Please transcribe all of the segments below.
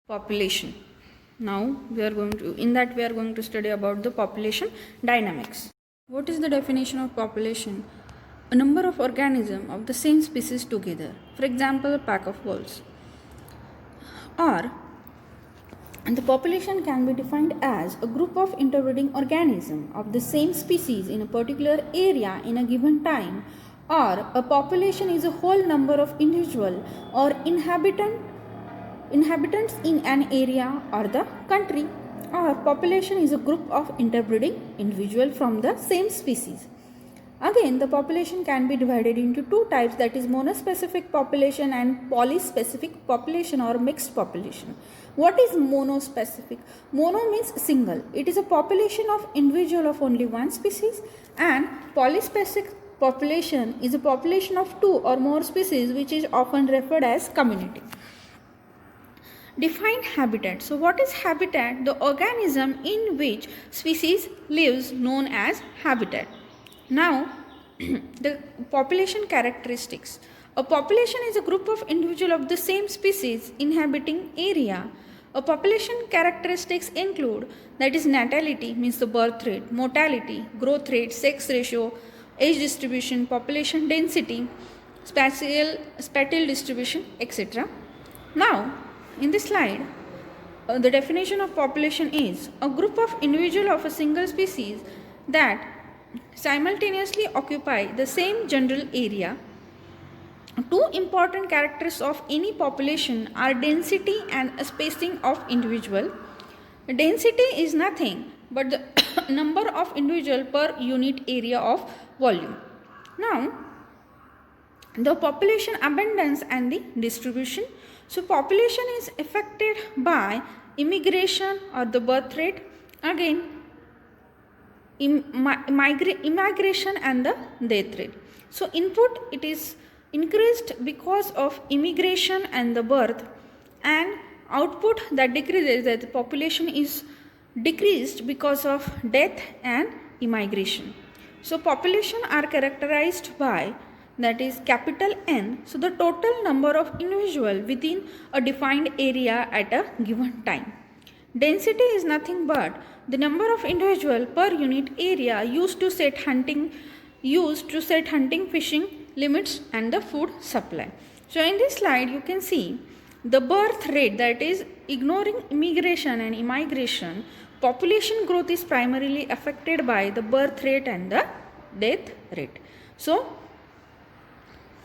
Population. Now we are going to study about the population dynamics. What is the definition of population? A number of organisms of the same species together. For example, a pack of wolves. Or the population can be defined as a group of interbreeding organisms of the same species in a particular area in a given time, or a population is a whole number of individual or inhabitants in an area or the country, or population is a group of interbreeding individuals from the same species. Again, the population can be divided into two types, that is monospecific population and polyspecific population or mixed population. What is monospecific? Mono means single. It is a population of individual of only one species, and polyspecific population is a population of two or more species, which is often referred as community. Define habitat. So what is habitat? The organism in which species lives known as habitat. Now, the population characteristics. A population is a group of individuals of the same species inhabiting area. A population characteristics include, that is natality means the birth rate, mortality, growth rate, sex ratio, age distribution, population density, spatial distribution, etc. Now, in this slide, the definition of population is a group of individuals of a single species that simultaneously occupy the same general area. Two important characteristics of any population are density and spacing of individual. Density is nothing but the number of individual per unit area of volume. Now, the population abundance and the distribution. So, population is affected by immigration or the birth rate. Again, immigration and the death rate. So, input it is increased because of immigration and the birth, and output that decreases, that the population is decreased because of death and immigration. So, population are characterized by, that is capital N, so the total number of individuals within a defined area at a given time. Density is nothing but the number of individuals per unit area used to set hunting, fishing limits and the food supply. So in this slide you can see the birth rate, that is ignoring immigration and immigration, population growth is primarily affected by the birth rate and the death rate. So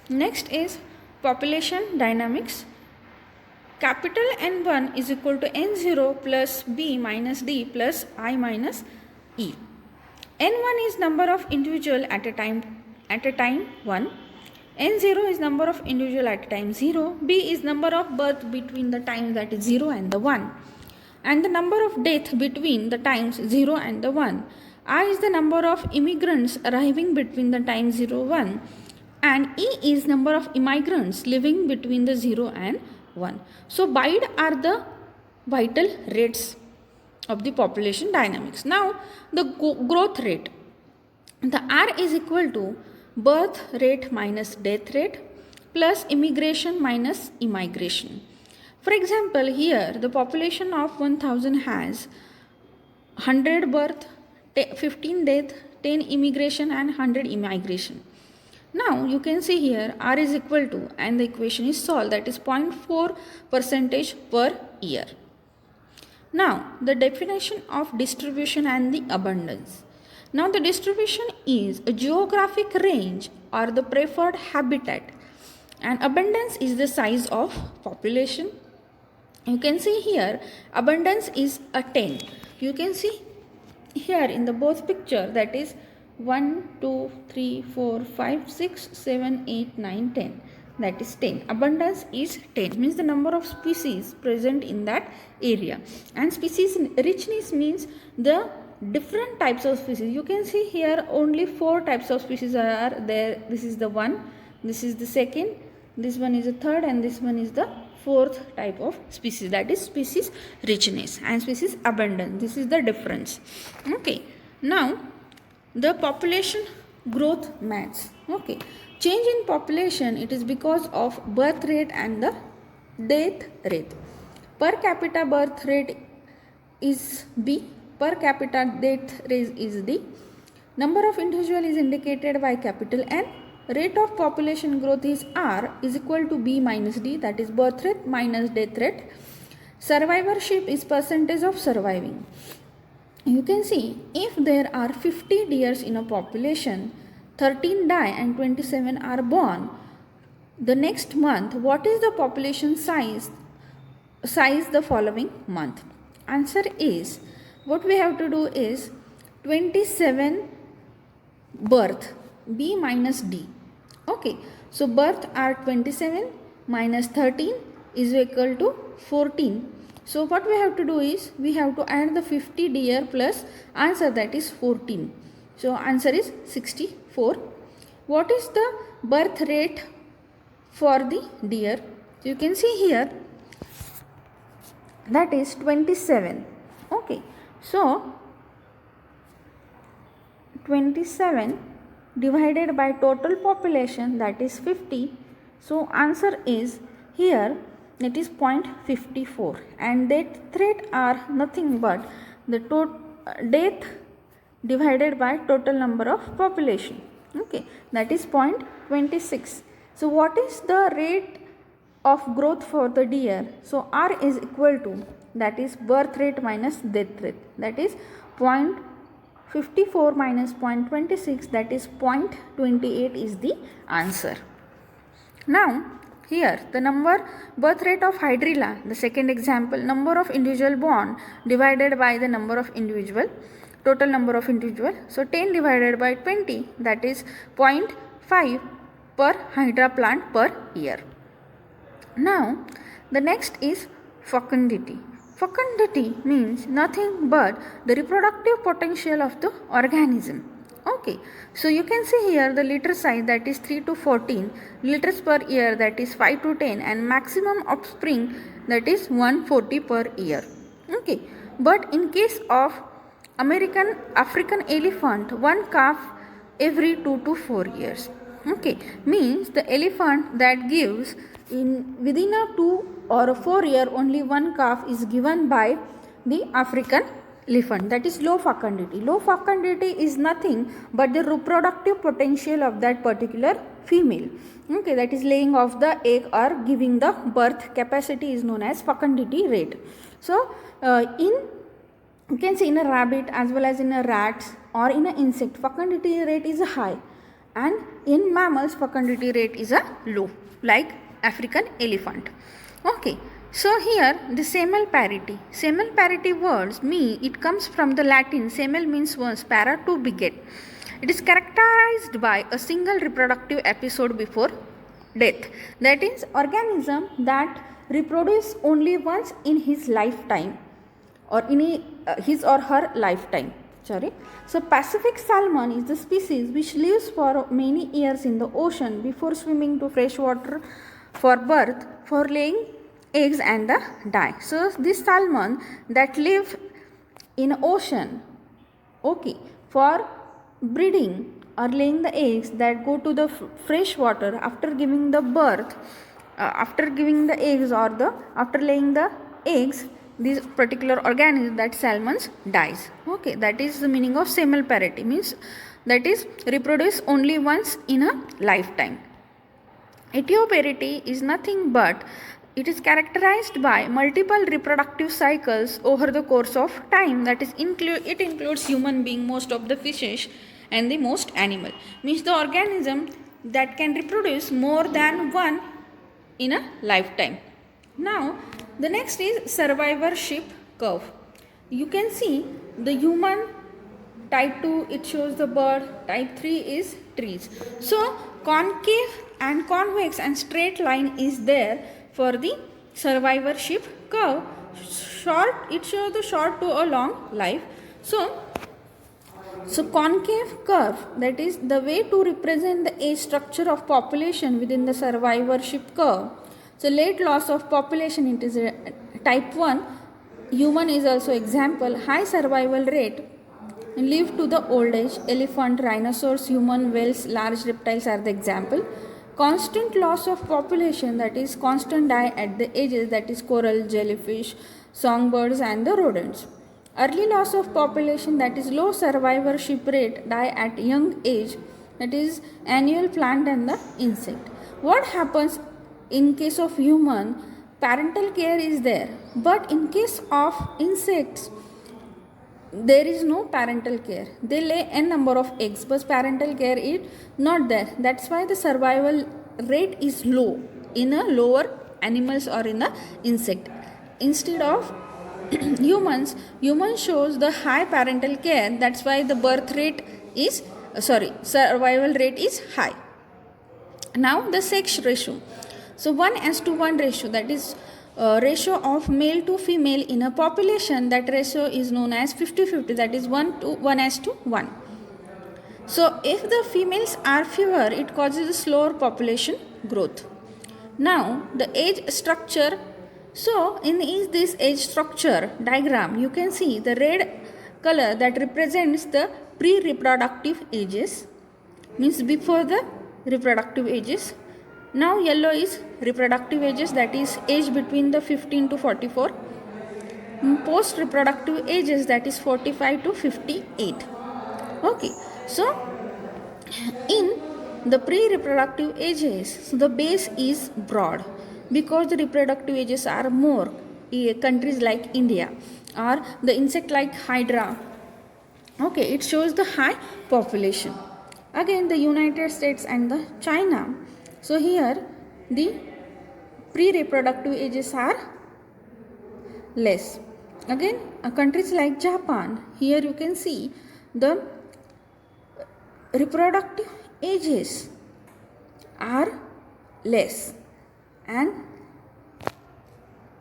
next is population dynamics. Capital N1 is equal to N0 plus B minus D plus I minus E. N1 is number of individual at a time 1. N0 is number of individual at time 0. B is number of birth between the times, that is 0 and the 1. And the number of death between the times 0 and the 1. I is the number of immigrants arriving between the time 0 1. And E is number of immigrants living between the 0 and 1. So, BIDE are the vital rates of the population dynamics. Now, the growth rate. The R is equal to birth rate minus death rate plus immigration minus immigration. For example, here the population of 1000 has 100 birth, 15 death, 10 immigration and 100 immigration. Now you can see here R is equal to, and the equation is solved, that is 0.4% per year. Now the definition of distribution and the abundance. Now the distribution is a geographic range or the preferred habitat, and abundance is the size of population. You can see here abundance is a 10. You can see here in the both picture, that is 1, 2, 3, 4, 5, 6, 7, 8, 9, 10. That is 10. Abundance is 10, means the number of species present in that area. And species richness means the different types of species. You can see here only 4 types of species are there. This is the one, this is the second, this one is the third, and this one is the fourth type of species. That is species richness and species abundance. This is the difference. Okay. Now, the population growth maths. Okay, change in population, it is because of birth rate and the death rate. Per capita birth rate is B. Per capita death rate is D. Number of individual is indicated by capital N. Rate of population growth is R is equal to B minus D, that is birth rate minus death rate. Survivorship is percentage of surviving. You can see if there are 50 deers in a population, 13 die and 27 are born. The next month, what is the population size the following month? Answer is, what we have to do is 27 birth, B minus D. Okay, so birth are 27 minus 13 is equal to 14. So what we have to do is, we have to add the 50 deer plus answer, that is 14. So answer is 64. What is the birth rate for the deer? You can see here, that is 27. Okay, so 27 divided by total population, that is 50. So answer is here, that is 0.54, and death rate are nothing but the death divided by total number of population. Okay, that is 0.26. So what is the rate of growth for the deer? So R is equal to, that is birth rate minus death rate, that is 0.54 minus 0.26, that is 0.28 is the answer. Now here the birth rate of hydrilla, the second example, number of individual born divided by the number of individual, total number of individual. So 10 divided by 20, that is 0.5 per hydra plant per year. Now the next is fecundity. Fecundity means nothing but the reproductive potential of the organism. Okay, so you can see here the liter size, that is 3 to 14 liters per year, that is 5 to 10, and maximum offspring, that is 140 per year. Okay, but in case of African elephant, one calf every 2 to 4 years. Okay, means the elephant that gives within a 2 or a 4 year only one calf is given by the African elephant, that is low fecundity. Low fecundity is nothing but the reproductive potential of that particular female. Okay, that is laying of the egg or giving the birth capacity is known as fecundity rate. So you can see in a rabbit as well as in a rats or in an insect, fecundity rate is high, and in mammals fecundity rate is a low, like African elephant. Okay, so here the seminal parity. Seminal parity words it comes from the Latin. Semel means once, para to beget. It is characterized by a single reproductive episode before death. That is, organism that reproduce only once in his lifetime or in his or her lifetime. So Pacific salmon is the species which lives for many years in the ocean before swimming to fresh water for birth, for laying eggs and die. So this salmon that live in ocean, okay, for breeding or laying the eggs, that go to the fresh water after giving the birth, after giving the eggs or after laying the eggs, this particular organism, that salmons dies. Okay, that is the meaning of seminal parity, means that is reproduce only once in a lifetime. Etioparity is nothing but it is characterized by multiple reproductive cycles over the course of time, that is it includes human being, most of the fishes and the most animal, means the organism that can reproduce more than one in a lifetime. Now the next is survivorship curve. You can see the human, type 2 it shows the bird, type 3 is trees. So concave and convex and straight line is there for the survivorship curve. Short, it shows the short to a long life. So concave curve, that is the way to represent the age structure of population within the survivorship curve. So late loss of population, it is a type 1. Human is also example. High survival rate, live to the old age. Elephant, rhinoceros, human, whales, large reptiles are the example. Constant loss of population, that is constant die at the edges, that is coral, jellyfish, songbirds and the rodents. Early loss of population, that is low survivorship rate, die at young age, that is annual plant and the insect. What happens in case of human? Parental care is there, but in case of insects there is no parental care. They lay n number of eggs, but parental care is not there. That's why the survival rate is low in a lower animals or in a insect. Instead of humans shows the high parental care. That's why the birth rate is survival rate is high. Now the sex ratio. So 1:1 ratio, that is ratio of male to female in a population, that ratio is known as 50-50, that is 1:1. So if the females are fewer, it causes a slower population growth. Now the age structure. So in this age structure diagram, you can see the red color that represents the pre-reproductive ages, means before the reproductive ages. Now yellow is reproductive ages, that is age between the 15 to 44. Post reproductive ages, that is 45 to 58. Okay, so in the pre-reproductive ages, so the base is broad because the reproductive ages are more. Countries like India or the insect like Hydra, okay, it shows the high population. Again the United States and the China, so here the pre-reproductive ages are less. Again countries like Japan, here you can see the reproductive ages are less, and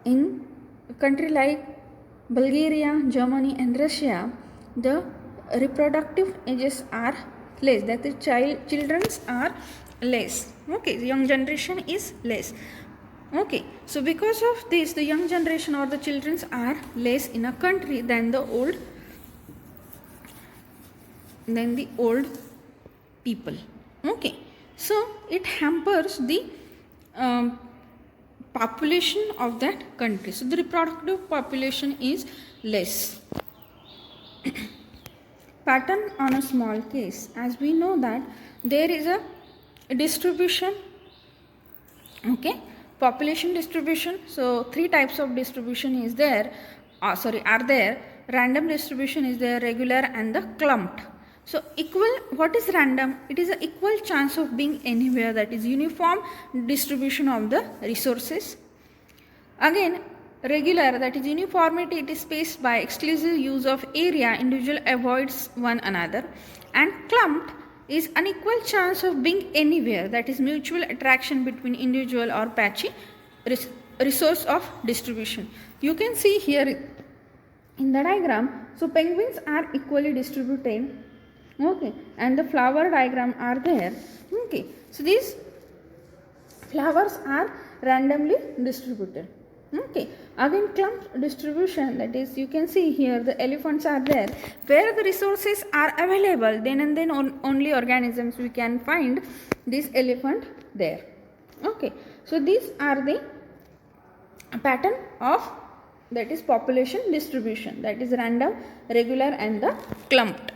in a country like Bulgaria, Germany and Russia, the reproductive ages are less, that the children's are less. Okay, the young generation is less. Okay, so because of this, the young generation or the children's are less in a country than the old people. Okay, so it hampers the population of that country. So the reproductive population is less. Pattern on a small case. As we know that there is a distribution, okay, population distribution. So three types of distribution is there, are there. Random distribution is there, regular and the clumped. So equal, what is random? It is an equal chance of being anywhere, that is uniform distribution of the resources. Again regular, that is uniformity, it is spaced by exclusive use of area, individual avoids one another. And clumped is unequal chance of being anywhere, that is mutual attraction between individual or patchy resource of distribution. You can see here in the diagram, so penguins are equally distributed, okay, and the flower diagram are there. Okay, so these flowers are randomly distributed. Okay, again clump distribution, that is you can see here the elephants are there, where the resources are available, then and then only organisms we can find this elephant there. Okay, so these are the pattern of, that is population distribution, that is random, regular and the clumped.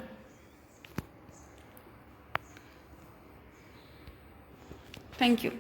Thank you.